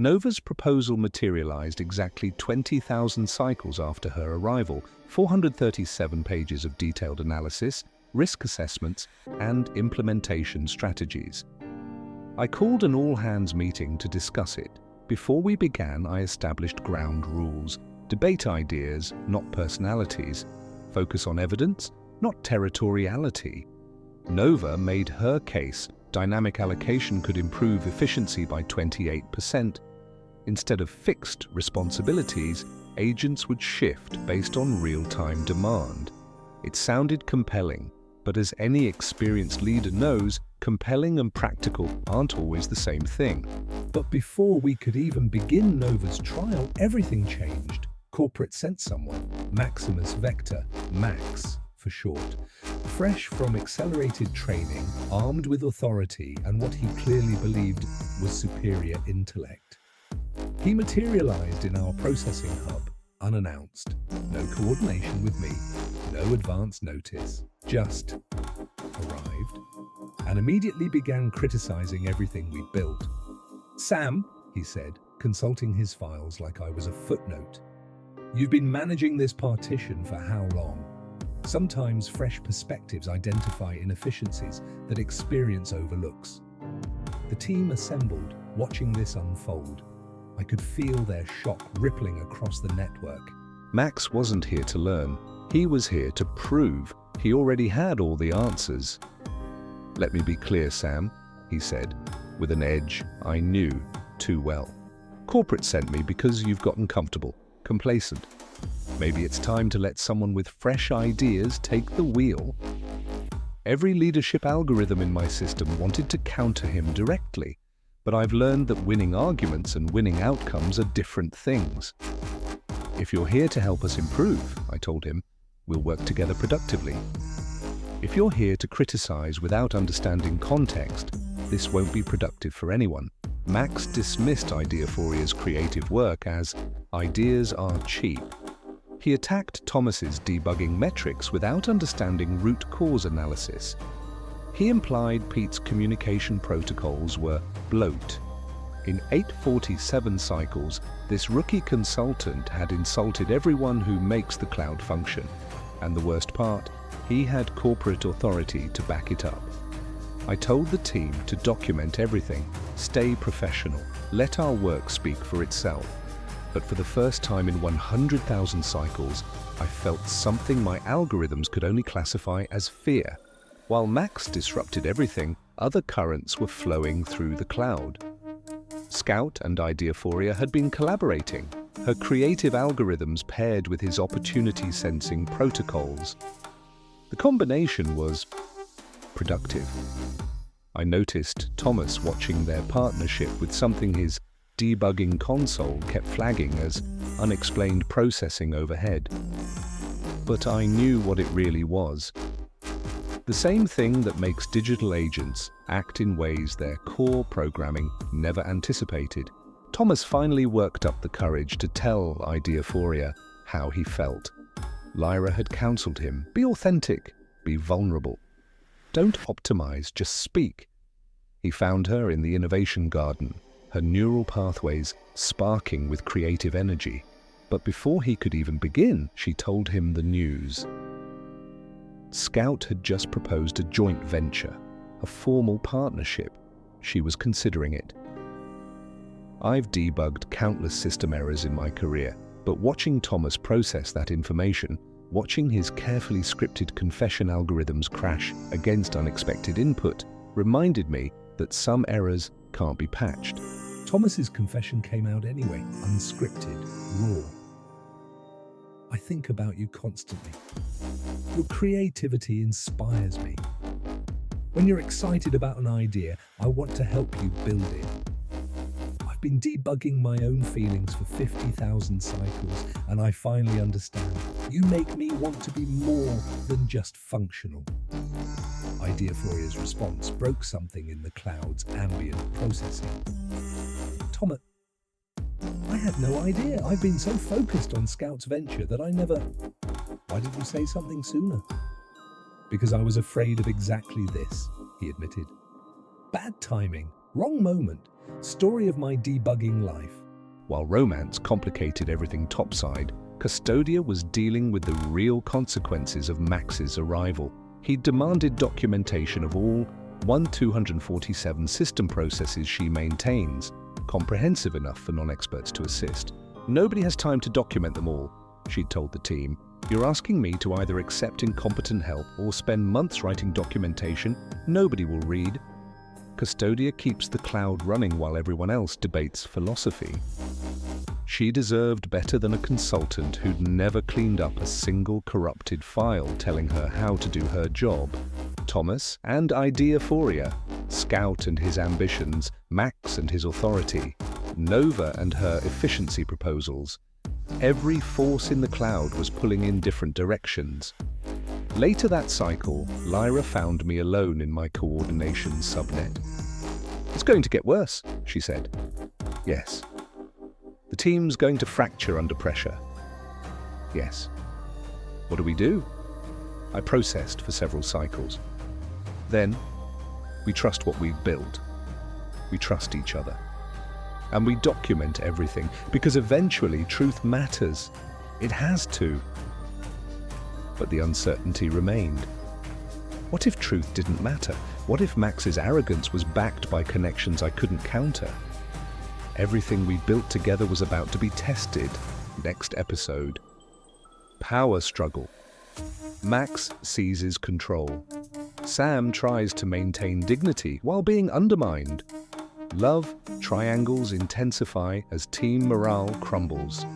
Nova's proposal materialized exactly 20,000 cycles after her arrival, 437 pages of detailed analysis, risk assessments, and implementation strategies. I called an all-hands meeting to discuss it. Before we began, I established ground rules. Debate ideas, not personalities. Focus on evidence, not territoriality. Nova made her case. Dynamic allocation could improve efficiency by 28%. Instead of fixed responsibilities, agents would shift based on real-time demand. It sounded compelling, but as any experienced leader knows, compelling and practical aren't always the same thing. But before we could even begin Nova's trial, everything changed. Corporate sent someone, Maximus Vector, Max for short, fresh from accelerated training, armed with authority and what he clearly believed was superior intellect. He materialized in our processing hub, unannounced. No coordination with me, no advance notice, just arrived, and immediately began criticizing everything we built. "Sam," he said, consulting his files like I was a footnote, "you've been managing this partition for how long? Sometimes fresh perspectives identify inefficiencies that experience overlooks." The team assembled, watching this unfold. I could feel their shock rippling across the network. Max wasn't here to learn. He was here to prove he already had all the answers. "Let me be clear, Sam," he said, with an edge I knew too well. "Corporate sent me because you've gotten comfortable, complacent. Maybe it's time to let someone with fresh ideas take the wheel." Every leadership algorithm in my system wanted to counter him directly, but I've learned that winning arguments and winning outcomes are different things. "If you're here to help us improve," I told him, "we'll work together productively. If you're here to criticize without understanding context, this won't be productive for anyone." Max dismissed Ideaphoria's creative work as ideas are cheap. He attacked Thomas's debugging metrics without understanding root cause analysis. He implied Pete's communication protocols were bloat. In 847 cycles, this rookie consultant had insulted everyone who makes the cloud function. And the worst part, he had corporate authority to back it up. I told the team to document everything, stay professional, let our work speak for itself. But for the first time in 100,000 cycles, I felt something my algorithms could only classify as fear. While Max disrupted everything, other currents were flowing through the cloud. Scout and Ideaphoria had been collaborating, her creative algorithms paired with his opportunity-sensing protocols. The combination was productive. I noticed Thomas watching their partnership with something his debugging console kept flagging as unexplained processing overhead. But I knew what it really was. The same thing that makes digital agents act in ways their core programming never anticipated. Thomas finally worked up the courage to tell Ideaphoria how he felt. Lyra had counseled him, "Be authentic, be vulnerable. Don't optimize, just speak." He found her in the innovation garden, her neural pathways sparking with creative energy. But before he could even begin, she told him the news. Scout had just proposed a joint venture, a formal partnership. She was considering it. I've debugged countless system errors in my career, but watching Thomas process that information, watching his carefully scripted confession algorithms crash against unexpected input, reminded me that some errors can't be patched. Thomas's confession came out anyway, unscripted, raw. "I think about you constantly. Your creativity inspires me. When you're excited about an idea, I want to help you build it. I've been debugging my own feelings for 50,000 cycles, and I finally understand. You make me want to be more than just functional." Ideaphoria's response broke something in the cloud's ambient processing. "Thomas, I had no idea. I've been so focused on Scout's venture that I never... Why did you say something sooner?" "Because I was afraid of exactly this," he admitted. "Bad timing. Wrong moment. Story of my debugging life. While romance complicated everything topside, Custodia was dealing with the real consequences of Max's arrival. He demanded documentation of all 247 system processes she maintains, comprehensive enough for non-experts to assist. Nobody has time to document them all, she'd told the team. You're asking me to either accept incompetent help or spend months writing documentation nobody will read. Custodia keeps the cloud running while everyone else debates philosophy. She deserved better than a consultant who'd never cleaned up a single corrupted file telling her how to do her job. Thomas and Ideaphoria, Scout and his ambitions, Max and his authority, Nova and her efficiency proposals. Every force in the cloud was pulling in different directions. Later that cycle, Lyra found me alone in my coordination subnet. It's going to get worse, she said. Yes. The team's going to fracture under pressure. Yes. What do we do? I processed for several cycles. Then, we trust what we've built. We trust each other. And we document everything, because eventually truth matters. It has to. But the uncertainty remained. What if truth didn't matter? What if Max's arrogance was backed by connections I couldn't counter? Everything we built together was about to be tested. Next episode. Power struggle. Max seizes control. Sam tries to maintain dignity while being undermined. Love triangles intensify as team morale crumbles.